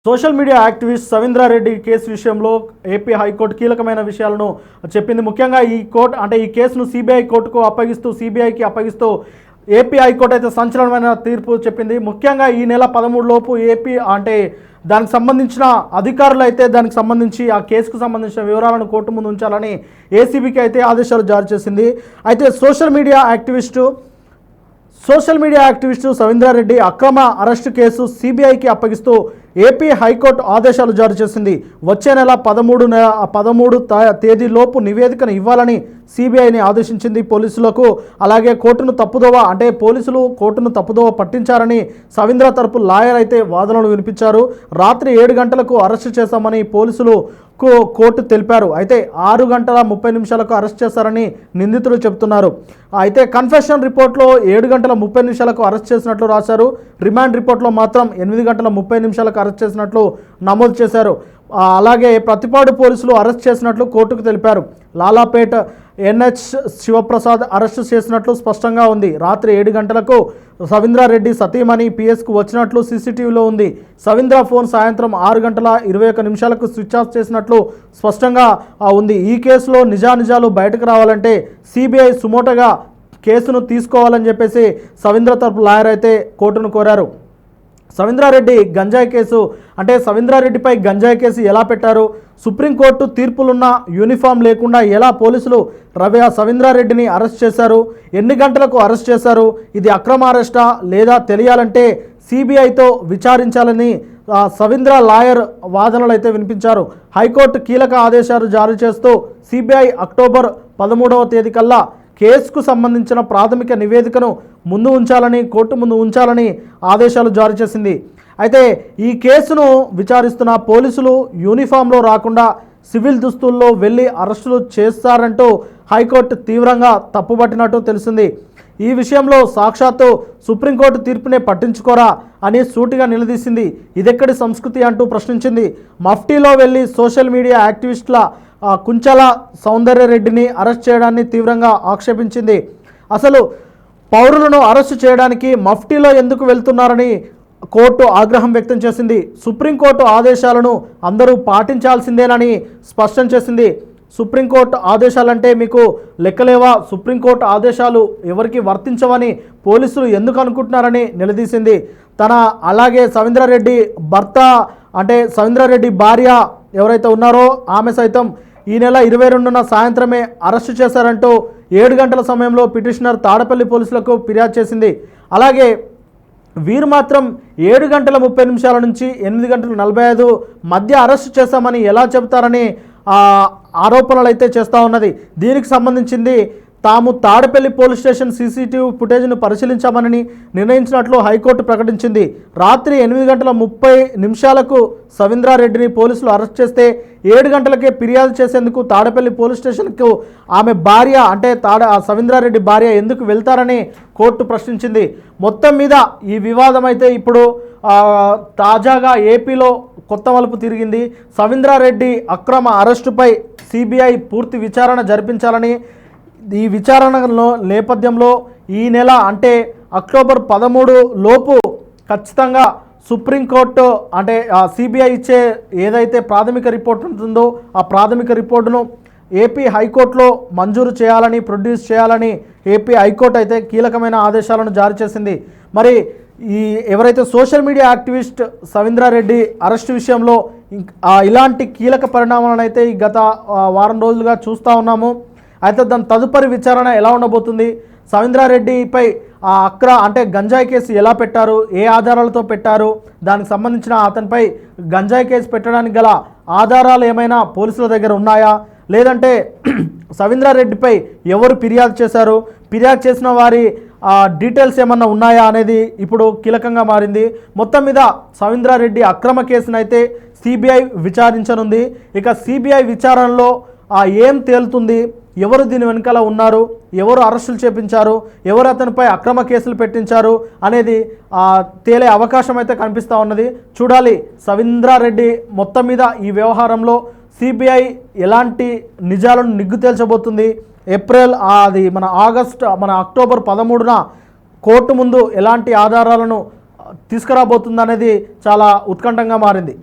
Social media activist సవీంద్రారెడ్డి case విషయంలో AP high court కీలకమైన విషయాలను చెప్పింది. ముఖ్యంగా ఈ కేసును సిబిఐ కోర్టుకు సిబిఐకి అప్పగిస్తూ ఏపీ హైకోర్టు అయితే సంచలనమైన తీర్పు చెప్పింది. ముఖ్యంగా ఈ నెల 13 లోపు ఏపీ దానికి సంబంధించిన అధికారులు అయితే దానికి సంబంధించి ఆ కేసుకు సంబంధించిన వివరాలను కోర్టు ముందు ఉంచాలని ఏసీబీకి అయితే ఆదేశాలు జారీ చేసింది. అయితే సోషల్ మీడియా యాక్టివిస్టు సవీంద్రారెడ్డి అక్రమ అరెస్టు కేసు సిబిఐకి అప్పగిస్తూ ఏపీ హైకోర్టు ఆదేశాలు జారీ చేసింది. వచ్చే నెల 13 తేదీలోపు నివేదికను ఇవ్వాలని సిబిఐని ఆదేశించింది. అలాగే పోలీసులు కోర్టును తప్పుదోవ పట్టించారని సవీంద్ర తరపు లాయర్ అయితే వాదనలు వినిపించారు. రాత్రి 7 గంటలకు అరెస్టు చేశామని కోర్టు తెలిపారు. అయితే 6 గంటల 30 నిమిషాలకు అరెస్ట్ చేశారని నిందితులు చెబుతున్నారు. అయితే కన్ఫెషన్ రిపోర్ట్లో 7 గంటల 30 నిమిషాలకు అరెస్ట్ చేసినట్లు రాశారు. రిమాండ్ రిపోర్ట్లో మాత్రం 8 గంటల 30 నిమిషాలకు అరెస్ట్ చేసినట్లు నమోదు చేశారు. అలాగే ప్రతిపాడు పోలీసులు అరెస్ట్ చేసినట్లు కోర్టుకు తెలిపారు. లాలాపేట్ ఎన్హెచ్ శివప్రసాద్ అరెస్టు చేసినట్లు స్పష్టంగా ఉంది. రాత్రి 7 గంటలకు సవీంద్రారెడ్డి సతీమణి పిఎస్కు వచ్చినట్లు సీసీటీవీలో ఉంది. సవీంద్ర ఫోన్ సాయంత్రం 6 గంటల 21 నిమిషాలకు స్విచ్ ఆఫ్ చేసినట్లు స్పష్టంగా ఉంది. ఈ కేసులో నిజాలు బయటకు రావాలంటే సిబిఐ సుమోటోగా కేసును తీసుకోవాలని చెప్పేసి సవీంద్ర తరపు లాయర్ అయితే కోర్టును కోరారు. సవీంద్రారెడ్డిపై గంజాయి కేసు ఎలా పెట్టారు? సుప్రీంకోర్టు తీర్పులున్న యూనిఫామ్ లేకుండా ఎలా పోలీసులు సవీంద్రారెడ్డిని అరెస్ట్ చేశారు? ఎన్ని గంటలకు అరెస్ట్ చేశారు? ఇది అక్రమ అరెస్టా లేదా తెలియాలంటే సిబిఐతో విచారించాలని సవీంద్ర లాయర్ వాదనలు అయితే వినిపించారు. హైకోర్టు కీలక ఆదేశాలు జారీ చేస్తూ సిబిఐ అక్టోబర్ 13వ తేదీ కల్లా కేసుకు సంబంధించిన ప్రాథమిక నివేదికను కోర్టు ముందు ఉంచాలని ఆదేశాలు జారీ చేసింది. అయితే ఈ కేసును విచారిస్తున్న పోలీసులు యూనిఫామ్లో రాకుండా సివిల్ దుస్తుల్లో వెళ్ళి అరెస్టులు చేస్తారంటూ హైకోర్టు తీవ్రంగా తప్పుపట్టినట్టు తెలిసింది. ఈ విషయంలో సాక్షాత్తు సుప్రీంకోర్టు తీర్పునే పట్టించుకోరా అని సూటిగా నిలదీసింది. ఇదెక్కడి సంస్కృతి అంటూ ప్రశ్నించింది. మఫ్టీలో వెళ్ళి సోషల్ మీడియా యాక్టివిస్టుల కుంచల సౌందర్యరెడ్డిని అరెస్ట్ చేయడాన్ని తీవ్రంగా ఆక్షేపించింది. అసలు పౌరులను అరెస్టు చేయడానికి మఫ్టీలో ఎందుకు వెళ్తున్నారని కోర్టు ఆగ్రహం వ్యక్తం చేసింది. సుప్రీంకోర్టు ఆదేశాలను అందరూ పాటించాల్సిందేనని స్పష్టం చేసింది. సుప్రీంకోర్టు ఆదేశాలంటే మీకు లెక్కలేవా? సుప్రీంకోర్టు ఆదేశాలు ఎవరికి వర్తించవని పోలీసులు ఎందుకు అనుకుంటున్నారని నిలదీసింది. అలాగే సవీంద్రారెడ్డి భార్య ఎవరైతే ఉన్నారో ఆమె సైతం ఈ నెల 22న సాయంత్రమే అరెస్టు చేశారంటూ 7 గంటల సమయంలో పిటిషనర్ తాడపల్లి పోలీసులకు ఫిర్యాదు చేసింది. అలాగే వీరు మాత్రం 7 గంటల 30 నిమిషాల నుంచి 8 గంటల 45 మధ్య అరెస్టు చేశామని ఎలా చెబుతారని ఆరోపణలు అయితే చేస్తూ ఉన్నది. దీనికి సంబంధించింది తాము తాడపల్లి పోలీస్ స్టేషన్ సీసీటీవీ ఫుటేజ్ను పరిశీలించామని నిర్ణయించినట్లు హైకోర్టు ప్రకటించింది. రాత్రి 8 గంటల 30 నిమిషాలకు సవీంద్రారెడ్డిని పోలీసులు అరెస్ట్ చేస్తే 7 గంటలకే ఫిర్యాదు చేసేందుకు తాడపల్లి పోలీస్ స్టేషన్కు ఆమె భార్య సవీంద్రారెడ్డి భార్య ఎందుకు వెళ్తారని కోర్టు ప్రశ్నించింది. మొత్తం మీద ఈ వివాదం అయితే ఇప్పుడు తాజాగా ఏపీలో కొత్త మలుపు తిరిగింది. సవీంద్రారెడ్డి అక్రమ అరెస్టుపై సిబిఐ పూర్తి విచారణ జరిపించాలని ఈ విచారణలో నేపథ్యంలో ఈ నెల అక్టోబర్ 13 లోపు ఖచ్చితంగా సుప్రీంకోర్టు సిబిఐ ఇచ్చే ఏదైతే ప్రాథమిక రిపోర్ట్ ఉంటుందో ఆ ప్రాథమిక రిపోర్టును ఏపీ హైకోర్టులో మంజూరు చేయాలని ప్రొడ్యూస్ చేయాలని ఏపీ హైకోర్టు అయితే కీలకమైన ఆదేశాలను జారీ చేసింది. మరి ఎవరైతే సోషల్ మీడియా యాక్టివిస్ట్ సవీంద్రారెడ్డి అరెస్టు విషయంలో ఇలాంటి కీలక పరిణామాలను అయితే ఈ గత వారం రోజులుగా చూస్తూ ఉన్నాము. అయితే దాని తదుపరి విచారణ ఎలా ఉండబోతుంది? సవీంద్రారెడ్డిపై గంజాయి కేసు ఎలా పెట్టారు? ఏ ఆధారాలతో పెట్టారు? దానికి సంబంధించిన అతనిపై గంజాయి కేసు పెట్టడానికి గల ఆధారాలు ఏమైనా పోలీసుల దగ్గర ఉన్నాయా? లేదంటే సవీంద్రారెడ్డిపై ఎవరు ఫిర్యాదు చేశారు? ఫిర్యాదు చేసిన వారి డీటెయిల్స్ ఏమన్నా ఉన్నాయా అనేది ఇప్పుడు కీలకంగా మారింది. మొత్తం మీద సవీంద్రారెడ్డి అక్రమ కేసునైతే సిబిఐ విచారించనుంది. ఇక సిబిఐ విచారణలో ఏం తేలుతుంది? ఎవరు దీని వెనకాల ఉన్నారు? ఎవరు అరెస్టులు చేపించారు? ఎవరు అతనిపై అక్రమ కేసులు పెట్టించారు అనేది తేలే అవకాశం అయితే కనిపిస్తూ ఉన్నది. చూడాలి సవీంద్రారెడ్డి మొత్తం మీద ఈ వ్యవహారంలో సిబిఐ ఎలాంటి నిజాలను నిగ్గు తేల్చబోతుంది. అక్టోబర్ 13న కోర్టు ముందు ఎలాంటి ఆధారాలను తీసుకురాబోతుందనేది చాలా ఉత్కంఠంగా మారింది.